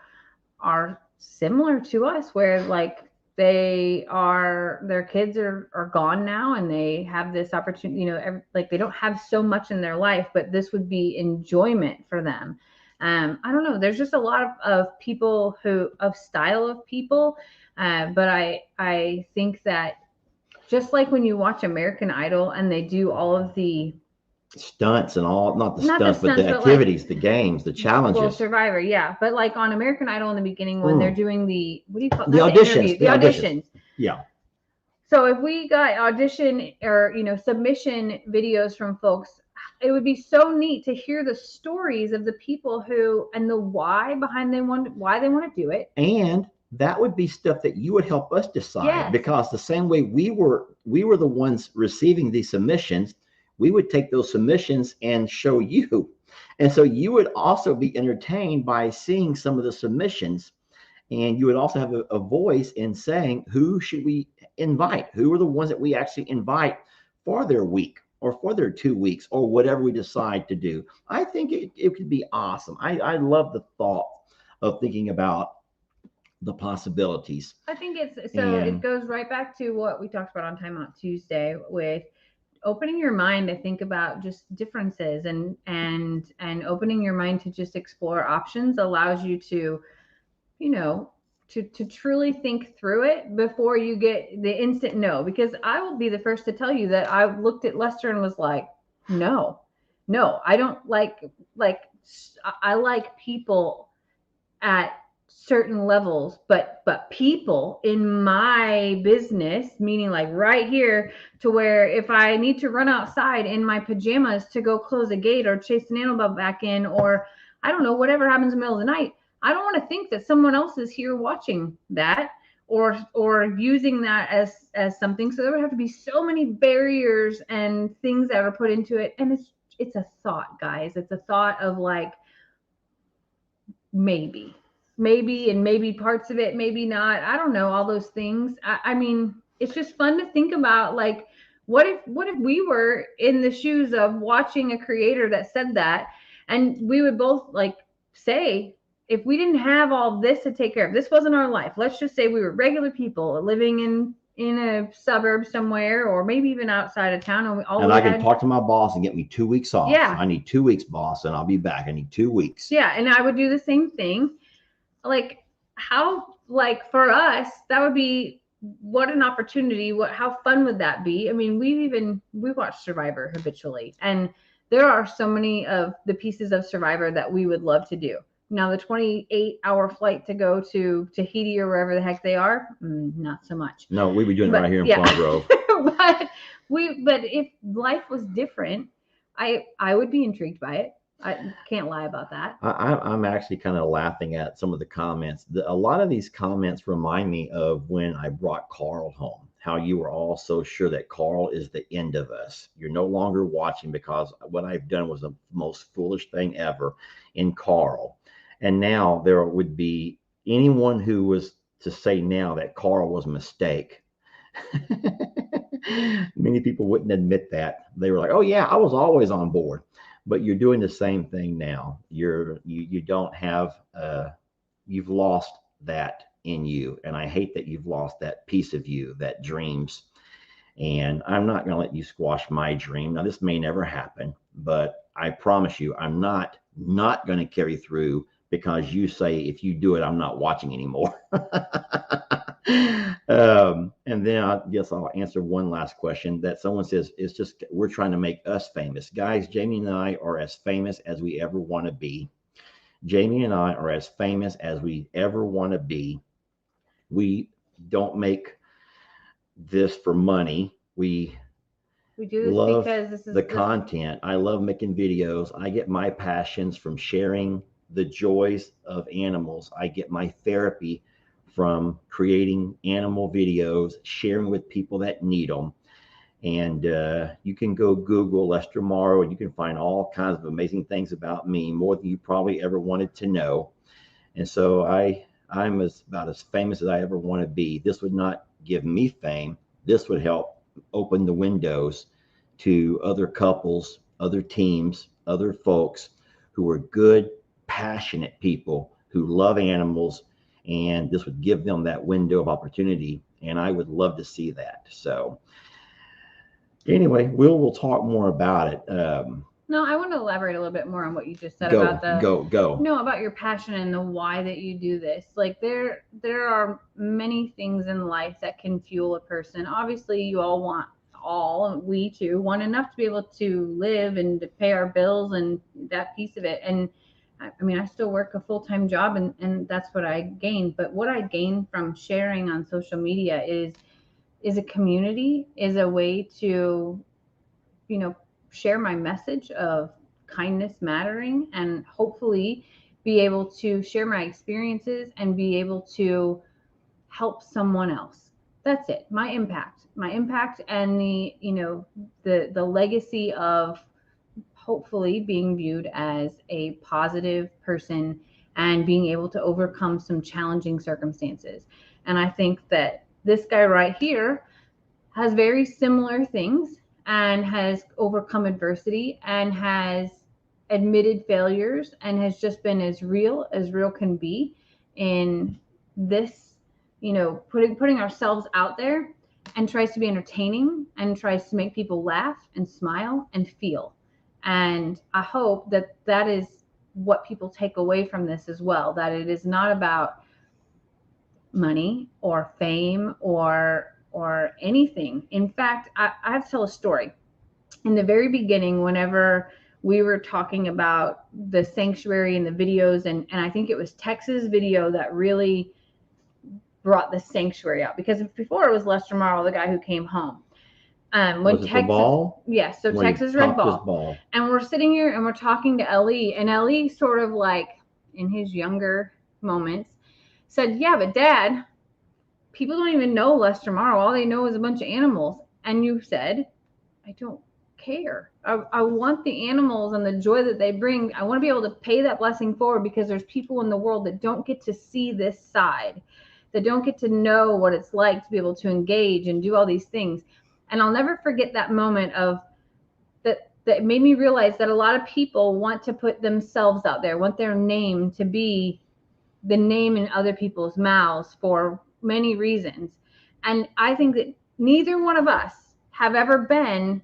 are similar to us, where like their kids are gone now, and they have this opportunity, like they don't have so much in their life, but this would be enjoyment for them. I don't know, there's just a lot of people of style of people, but I think that just like when you watch American Idol and they do all of the stunts and all, not the not the stunts, but the stunts, but like, activities, the games, the well, challenges. Survivor, yeah. But like on American Idol in the beginning, when they're doing what do you call it? The Not auditions, the auditions. Yeah. So if we got audition or submission videos from folks, it would be so neat to hear the stories of the people who and the why behind why they want to do it. And that would be stuff that you would help us decide. Yes. Because the same way we were the ones receiving these submissions, we would take those submissions and show you. And so you would also be entertained by seeing some of the submissions. And you would also have a voice in saying, who should we invite? Who are the ones that we actually invite for their week or for their 2 weeks or whatever we decide to do? I think it could be awesome. I love the thought of thinking about the possibilities. I think it goes right back to what we talked about on Time Out Tuesday with opening your mind to think about just differences, and opening your mind to just explore options allows you to to truly think through it before you get the instant no. Because I will be the first to tell you that I looked at Lester and was like, no, I don't like I like people at certain levels, but people in my business, meaning like right here, to where if I need to run outside in my pajamas to go close a gate or chase an animal back in, or I don't know, whatever happens in the middle of the night, I don't want to think that someone else is here watching that or using that as something. So there would have to be so many barriers and things that are put into it. And it's a thought, guys. It's a thought of like, maybe, and maybe parts of it, maybe not. I don't know, all those things. I mean, it's just fun to think about, like, what if we were in the shoes of watching a creator that said that, and we would both like say, if we didn't have all this to take care of, this wasn't our life. Let's just say we were regular people living in a suburb somewhere, or maybe even outside of town, and I can talk to my boss and get me 2 weeks off. Yeah. I need 2 weeks, boss, and I'll be back. I need 2 weeks. Yeah, and I would do the same thing. Like, how, like, for us, that would be, what an opportunity. How fun would that be? I mean, we watch Survivor habitually, and there are so many of the pieces of Survivor that we would love to do. Now, the 28-hour flight to go to Tahiti or wherever the heck they are, not so much. No, we'd be doing it right here in Palm Grove. but if life was different, I would be intrigued by it. I can't lie about that. I'm actually kind of laughing at some of the comments. A lot of these comments remind me of when I brought Carl home, how you were all so sure that Carl is the end of us. You're no longer watching because what I've done was the most foolish thing ever in Carl. And now there would be anyone who was to say now that Carl was a mistake. Many people wouldn't admit that. They were like, oh yeah, I was always on board. But you're doing the same thing now. You don't have you've lost that in you, and I hate that you've lost that piece of you, that dreams. And I'm not going to let you squash my dream. Now this may never happen, but I promise you, I'm not going to carry through because you say if you do it, I'm not watching anymore. And then I guess I'll answer one last question that someone says, it's just, we're trying to make us famous. Guys, Jami and I are as famous as we ever want to be. Jami and I are as famous as we ever want to be. We don't make this for money. We do this love because this is the content. I love making videos. I get my passions from sharing the joys of animals. I get my therapy from creating animal videos, sharing with people that need them. And you can go Google Lester Morrow, and you can find all kinds of amazing things about me, more than you probably ever wanted to know. And so I'm about as famous as I ever want to be. This would not give me fame. This would help open the windows to other couples, other teams, other folks who are good, passionate people who love animals, and this would give them that window of opportunity. And I would love to see that. So anyway, we'll talk more about it. No, I want to elaborate a little bit more on what you just said about Go. no, about your passion and the why that you do this. Like there are many things in life that can fuel a person. Obviously, you we too want enough to be able to live and to pay our bills and that piece of it. And I mean, I still work a full-time job, and that's what I gain. But what I gain from sharing on social media is a community, is a way to, you know, share my message of kindness mattering, and hopefully be able to share my experiences and be able to help someone else. That's it. My impact and the, you know, the legacy of hopefully being viewed as a positive person and being able to overcome some challenging circumstances. And I think that this guy right here has very similar things and has overcome adversity and has admitted failures and has just been as real can be in this, you know, putting ourselves out there, and tries to be entertaining and tries to make people laugh and smile and feel. And I hope that that is what people take away from this as well, that it is not about money or fame or anything. In fact, I have to tell a story. In the very beginning, whenever we were talking about the sanctuary and the videos, and I think it was Tex's video that really brought the sanctuary out, because before it was Lester Morrow, the guy who came home. When Was it Texas, the ball? yes, so When he Texas red popped his ball, and we're sitting here and we're talking to Ellie, and Ellie sort of like in his younger moments said, "Yeah, but Dad, people don't even know Lester Morrow. All they know is a bunch of animals." And you said, "I don't care. I want the animals and the joy that they bring. I want to be able to pay that blessing forward, because there's people in the world that don't get to see this side, that don't get to know what it's like to be able to engage and do all these things." And I'll never forget that moment of that made me realize that a lot of people want to put themselves out there, want their name to be the name in other people's mouths for many reasons. And I think that neither one of us have ever been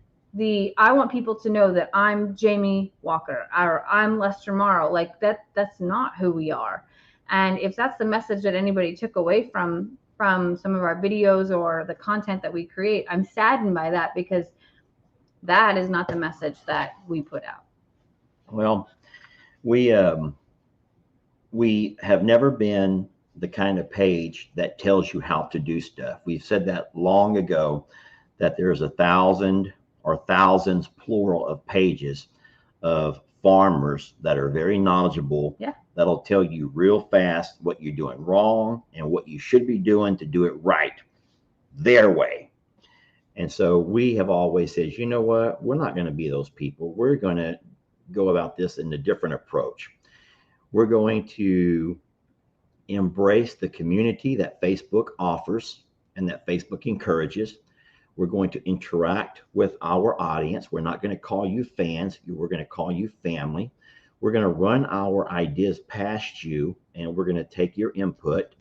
I want people to know that I'm Jami Walker or I'm Lester Morrow. Like that's not who we are. And if that's the message that anybody took away from some of our videos or the content that we create, I'm saddened by that, because that is not the message that we put out. Well, we we have never been the kind of page that tells you how to do stuff. We've said that long ago, that there's 1,000 or thousands plural of pages of farmers that are very knowledgeable. Yeah. That'll tell you real fast what you're doing wrong and what you should be doing to do it right their way. And so we have always said, you know what, we're not going to be those people. We're going to go about this in a different approach. We're going to embrace the community that Facebook offers and that Facebook encourages. We're going to interact with our audience. We're not going to call you fans. We're going to call you family. We're going to run our ideas past you, and we're going to take your input.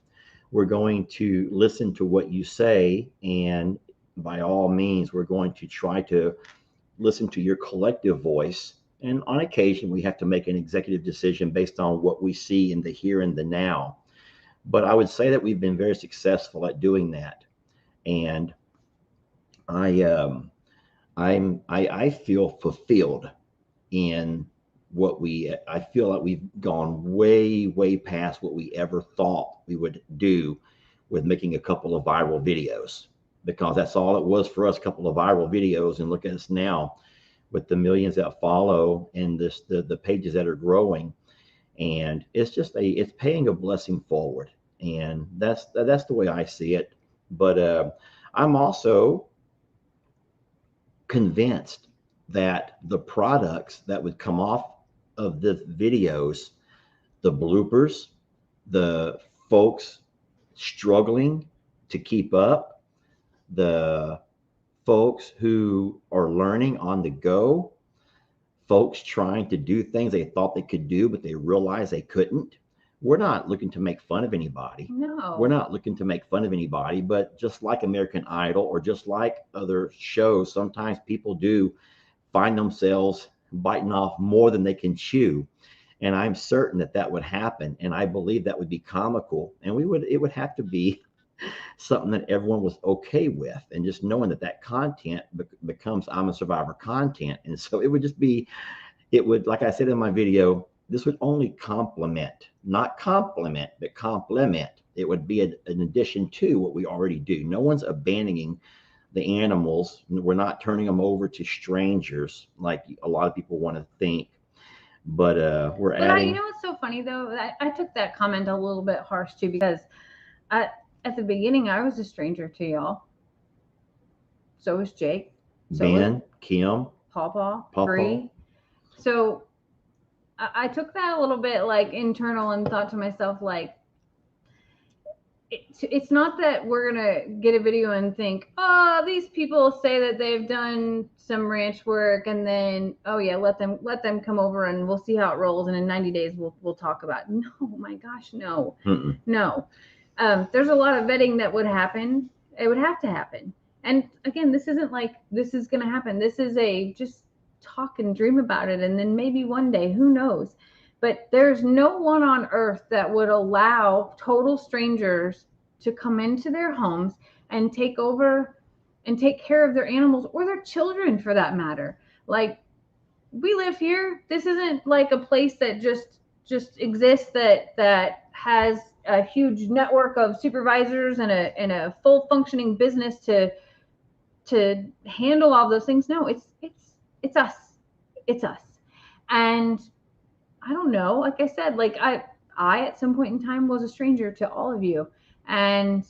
We're going to listen to what you say, and by all means, we're going to try to listen to your collective voice. And on occasion, we have to make an executive decision based on what we see in the here and the now. But I would say that we've been very successful at doing that. And I feel fulfilled in I feel like we've gone way past what we ever thought we would do with making a couple of viral videos, because that's all it was for us, a couple of viral videos. And look at us now with the millions that follow and the pages that are growing. And it's just it's paying a blessing forward. And that's the way I see it. But I'm also convinced that the products that would come off of the videos, the bloopers, the folks struggling to keep up, the folks who are learning on the go, folks trying to do things they thought they could do, but they realized they couldn't. We're not looking to make fun of anybody. We're No. not looking to make fun of anybody, but just like American Idol or just like other shows, sometimes people do find themselves biting off more than they can chew. And I'm certain that that would happen. And I believe that would be comical. And it would have to be something that everyone was okay with. And just knowing that that content becomes I'm a Survivor content. And so it would just be, it would, like I said in my video, this would only complement, not compliment, but complement. It would be an addition to what we already do. No one's abandoning the animals. We're not turning them over to strangers like a lot of people want to think. But we're But you adding. know what's so funny though? I took that comment a little bit harsh too because I, at the beginning I was a stranger to y'all. So was Jake. So was Ben, Kim, Pawpaw, Papa. Bree. So I took that a little bit like internal and thought to myself like it's not that we're gonna get a video and think, oh, these people say that they've done some ranch work, and then oh yeah, let them come over and we'll see how it rolls, and in 90 days we'll talk about it. No, my gosh, no, Mm-mm. no. There's a lot of vetting that would happen. It would have to happen. And again, this isn't like this is gonna happen. This is a just talk and dream about it, and then maybe one day, who knows? But there's no one on earth that would allow total strangers to come into their homes and take over and take care of their animals or their children for that matter. Like we live here. This isn't like a place that just exists that has a huge network of supervisors and a full functioning business to handle all those things. No, it's us. It's us. And I don't know. Like I said, like I at some point in time was a stranger to all of you, and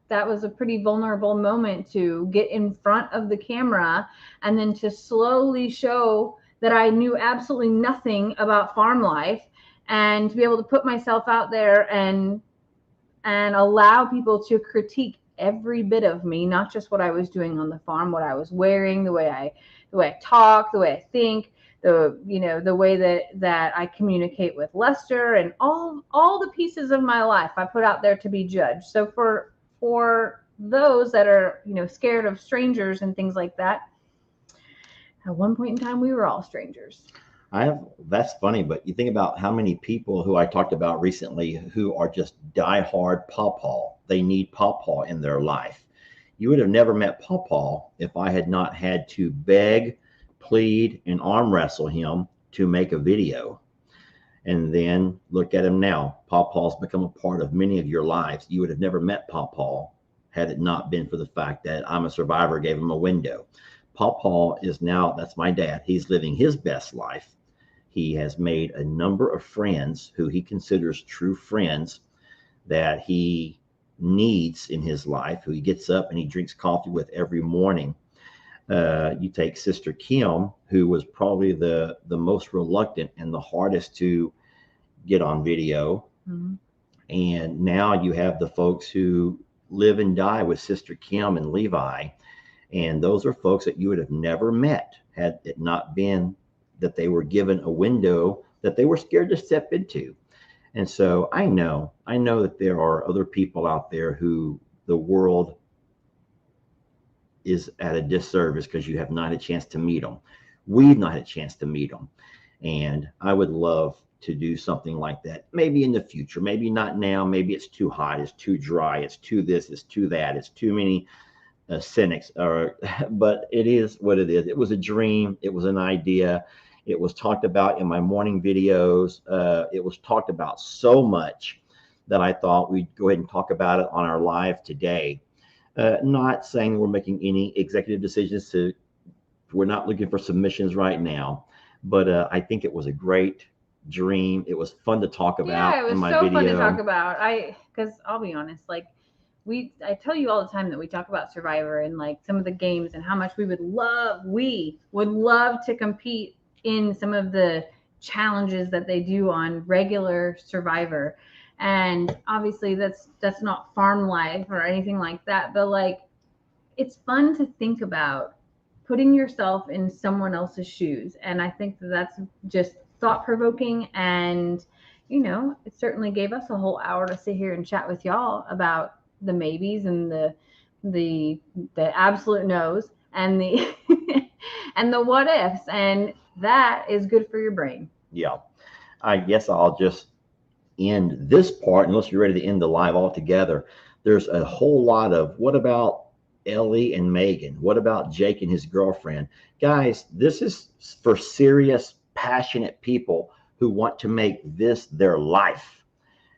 that was a pretty vulnerable moment to get in front of the camera and then to slowly show that I knew absolutely nothing about farm life and to be able to put myself out there and allow people to critique every bit of me, not just what I was doing on the farm, what I was wearing, the way I talk, the way I think, the way that I communicate with Lester, and all the pieces of my life I put out there to be judged. So for those that are scared of strangers and things like that, at one point in time we were all strangers. That's funny, but you think about how many people who I talked about recently who are just diehard pawpaw. They need pawpaw in their life. You would have never met pawpaw if I had not had to beg, plead, and arm wrestle him to make a video. And then look at him now. Pawpaw's become a part of many of your lives. You would have never met Pawpaw had it not been for the fact that I'm a Survivor gave him a window. Pawpaw is now, that's my dad. He's living his best life. He has made a number of friends who he considers true friends that he needs in his life, who he gets up and he drinks coffee with every morning. You take Sister Kim, who was probably the most reluctant and the hardest to get on video. Mm-hmm. And now you have the folks who live and die with Sister Kim and Levi. And those are folks that you would have never met had it not been that they were given a window that they were scared to step into. And so I know that there are other people out there who the world is at a disservice because you have not had a chance to meet them. We've not had a chance to meet them. And I would love to do something like that. Maybe in the future, maybe not now. Maybe it's too hot, it's too dry, it's too this, it's too that, it's too many cynics. But it is what it is. It was a dream. It was an idea. It was talked about in my morning videos. It was talked about so much that I thought we'd go ahead and talk about it on our live today. Not saying we're making any executive decisions we're not looking for submissions right now, but I think it was a great dream. It was fun to talk about Yeah, it in was my so video. fun to talk about. Because I'll be honest, like I tell you all the time that we talk about Survivor and like some of the games and how much we would love to compete in some of the challenges that they do on regular Survivor. And obviously that's not farm life or anything like that, but like it's fun to think about putting yourself in someone else's shoes. And I think that that's just thought provoking. And, it certainly gave us a whole hour to sit here and chat with y'all about the maybes and the absolute no's and the and the what ifs. And that is good for your brain. Yeah. I guess I'll just end this part unless you're ready to end the live altogether. There's a whole lot of what about Ellie and Megan? What about Jake and his girlfriend? Guys, this is for serious, passionate people who want to make this their life.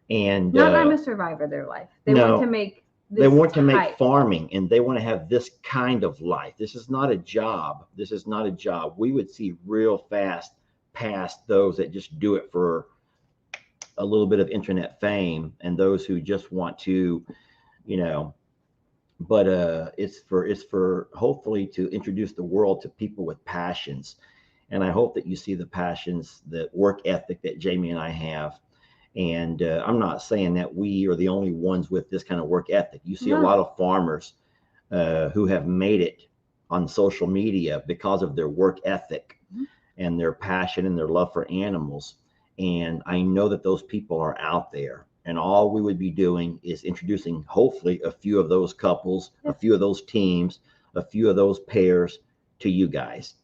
And not I'm a survivor their life. They no, want to make they want to make type. farming, and they want to have this kind of life. This is not a job. This is not a job. We would see real fast past those that just do it for a little bit of internet fame and those who just want to, but it's for hopefully to introduce the world to people with passions. And I hope that you see the passions, the work ethic that Jamie and I have. And I'm not saying that we are the only ones with this kind of work ethic. You see a lot of farmers who have made it on social media because of their work ethic and their passion and their love for animals. And I know that those people are out there. And all we would be doing is introducing, hopefully, a few of those couples, a few of those teams, a few of those pairs to you guys.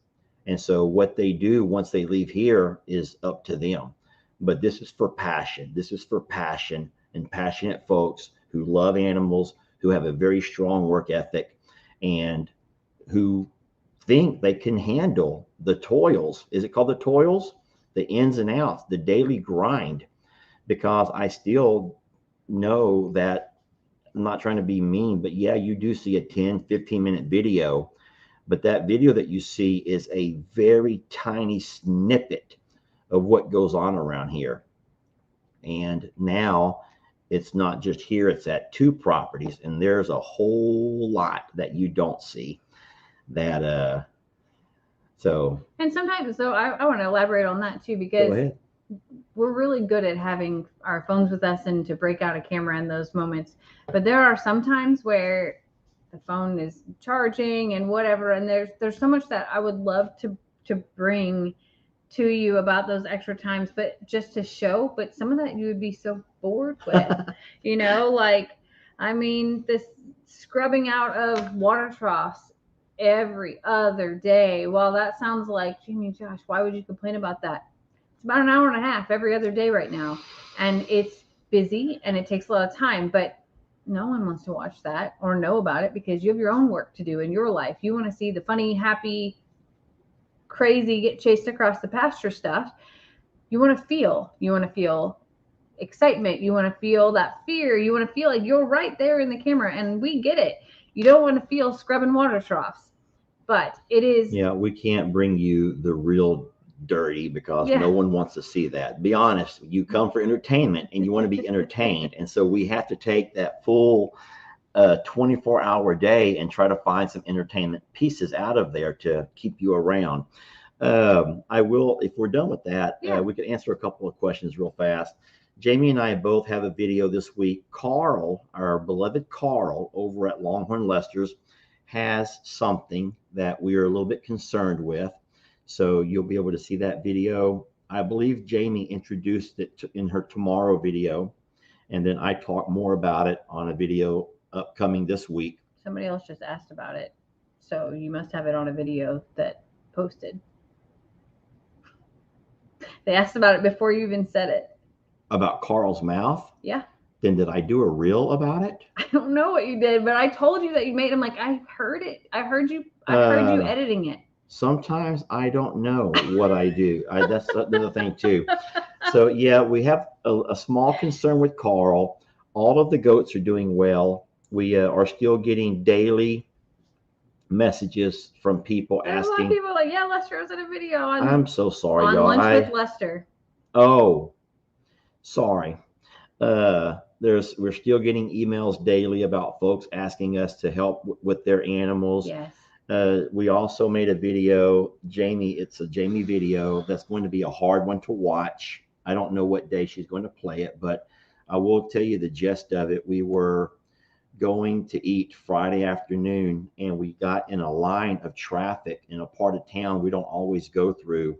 And so what they do once they leave here is up to them. But this is for passion. This is for passion and passionate folks who love animals, who have a very strong work ethic, and who think they can handle the toils. Is it called the toils? The ins and outs, the daily grind. Because I still know that I'm not trying to be mean, but yeah, you do see a 10, 15-minute video, but that video that you see is a very tiny snippet of what goes on around here. And now it's not just here, it's at 2 properties, and there's a whole lot that you don't see that and sometimes I want to elaborate on that too, because we're really good at having our phones with us and to break out a camera in those moments. But there are some times where the phone is charging and whatever, and there's so much that I would love to bring to you about those extra times, but just to show. But some of that you would be so bored with, like, I mean, this scrubbing out of water troughs every other day. Well, that sounds like, Jimmy, Josh, why would you complain about that? It's about an hour and a half every other day right now, and it's busy and it takes a lot of time, but no one wants to watch that or know about it because you have your own work to do in your life. You want to see the funny, happy, crazy, get chased across the pasture stuff. You want to feel excitement. You want to feel that fear. You want to feel like you're right there in the camera, and we get it. You don't want to feel scrubbing water troughs, but it is. Yeah, we can't bring you the real dirty because no one wants to see that. Be honest, you come for entertainment and you want to be entertained. And so we have to take that full 24-hour day and try to find some entertainment pieces out of there to keep you around. I will, if we're done with that, we could answer a couple of questions real fast. Jamie and I both have a video this week. Carl, our beloved Carl over at Longhorn Lester's, has something that we are a little bit concerned with. So you'll be able to see that video. I believe Jamie introduced it in her tomorrow video. And then I talk more about it on a video upcoming this week. Somebody else just asked about it. So you must have it on a video that posted. They asked about it before you even said it. About Carl's mouth? Yeah. Then did I do a reel about it? I don't know what you did, but I told you that you made them. Like, I heard it. I heard you editing it. Sometimes I don't know what I do. That's another thing too. So yeah, we have a small concern with Carl. All of the goats are doing well. We are still getting daily messages from people asking. A lot of people are like, yeah, Lester was in a video on. I'm so sorry, y'all. Lunch with Lester. Oh, sorry. we're still getting emails daily about folks asking us to help with their animals. Yes. We also made a video, Jami. It's a Jami video that's going to be a hard one to watch. I don't know what day she's going to play it, but I will tell you the gist of it. We were going to eat Friday afternoon, and we got in a line of traffic in a part of town we don't always go through.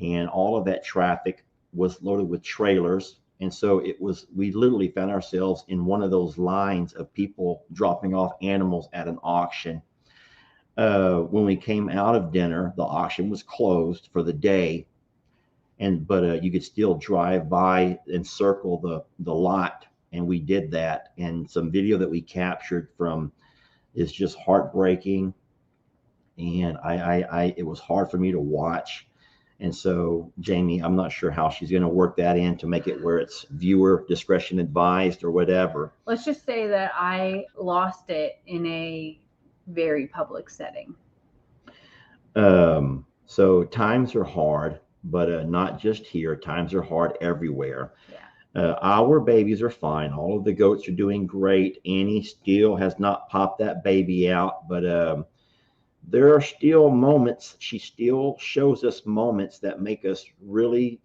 And all of that traffic was loaded with trailers. And so we literally found ourselves in one of those lines of people dropping off animals at an auction. When we came out of dinner, the auction was closed for the day, but you could still drive by and circle the lot, and we did that. And some video that we captured from is just heartbreaking, and it was hard for me to watch. And so, Jami, I'm not sure how she's going to work that in to make it where it's viewer discretion advised or whatever. Let's just say that I lost it in a very public setting. So times are hard, but not just here. Times are hard everywhere. Yeah. Our babies are fine. All of the goats are doing great. Annie still has not popped that baby out, but there are still moments. She still shows us moments that make us really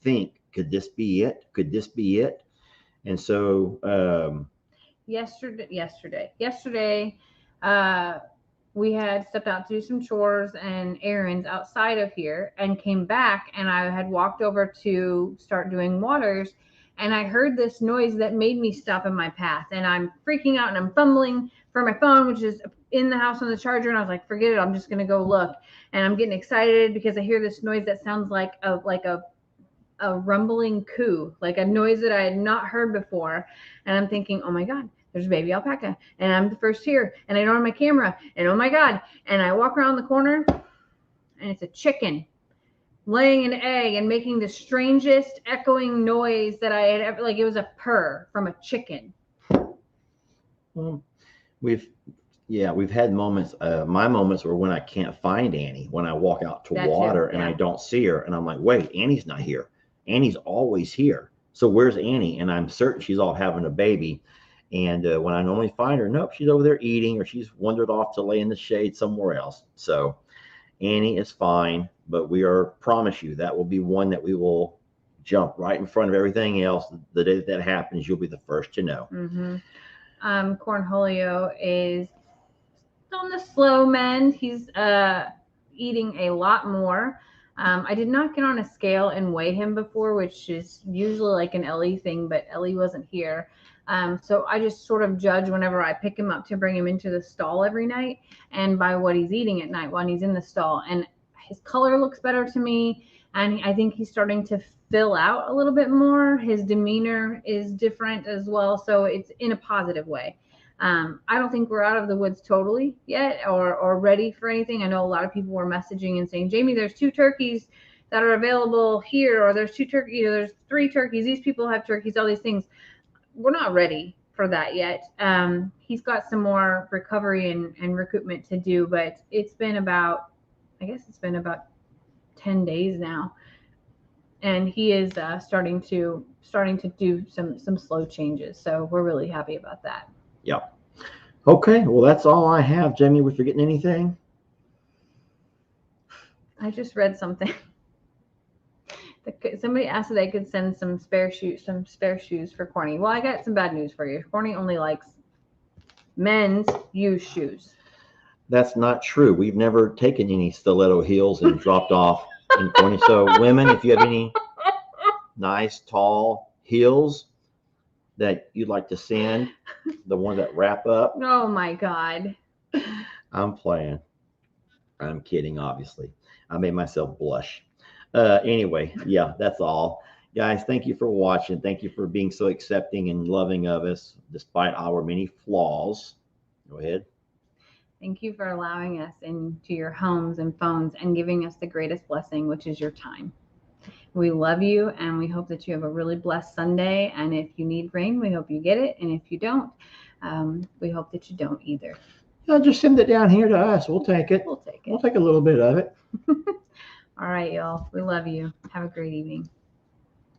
think, could this be it? Could this be it? And so yesterday, we had stepped out to do some chores and errands outside of here and came back, and I had walked over to start doing waters, and I heard this noise that made me stop in my path, and I'm freaking out and I'm fumbling for my phone, which is in the house on the charger, and I was like, forget it, I'm just gonna go look. And I'm getting excited because I hear this noise that sounds like a rumbling coo, like a noise that I had not heard before. And I'm thinking, oh my God, there's a baby alpaca, and I'm the first here, and I don't have my camera, and oh my God. And I walk around the corner, and it's a chicken laying an egg and making the strangest echoing noise that I had ever, like it was a purr from a chicken. Well, we've had moments. My moments were when I can't find Annie, when I walk out to water and I don't see her, and I'm like, wait, Annie's not here. Annie's always here. So where's Annie? And I'm certain she's off having a baby. And when I normally find her, nope, she's over there eating, or she's wandered off to lay in the shade somewhere else. So Annie is fine, but promise you that will be one that we will jump right in front of everything else. The day that happens, you'll be the first to know. Mm-hmm. Cornholio is on the slow mend. He's eating a lot more. I did not get on a scale and weigh him before, which is usually like an Ellie thing, but Ellie wasn't here. So I just sort of judge whenever I pick him up to bring him into the stall every night, and by what he's eating at night when he's in the stall. And his color looks better to me, and I think he's starting to fill out a little bit more. His demeanor is different as well, so it's in a positive way. I don't think we're out of the woods totally yet or ready for anything. I know a lot of people were messaging and saying, Jami, there's 2 turkeys that are available here, or there's 3 turkeys. These people have turkeys, all these things. We're not ready for that yet. He's got some more recovery and recoupment to do, but it's been about 10 days now. And he is starting to do some slow changes. So we're really happy about that. Yeah. Okay. Well, that's all I have. Jami, we forgetting anything? I just read something. Somebody asked if they could send some spare shoes for Corny. Well, I got some bad news for you. Corny only likes men's used shoes. That's not true. We've never taken any stiletto heels and dropped off in Corny. So women, if you have any nice tall heels that you'd like to send, the ones that wrap up. Oh my God. I'm playing. I'm kidding, obviously. I made myself blush. Anyway, yeah, that's all. Guys, thank you for watching. Thank you for being so accepting and loving of us despite our many flaws. Go ahead. Thank you for allowing us into your homes and phones and giving us the greatest blessing, which is your time. We love you, and we hope that you have a really blessed Sunday. And if you need rain, we hope you get it. And if you don't, we hope that you don't either. No, just send it down here to us. We'll take it. We'll take it. We'll take a little bit of it. All right, y'all. We love you. Have a great evening.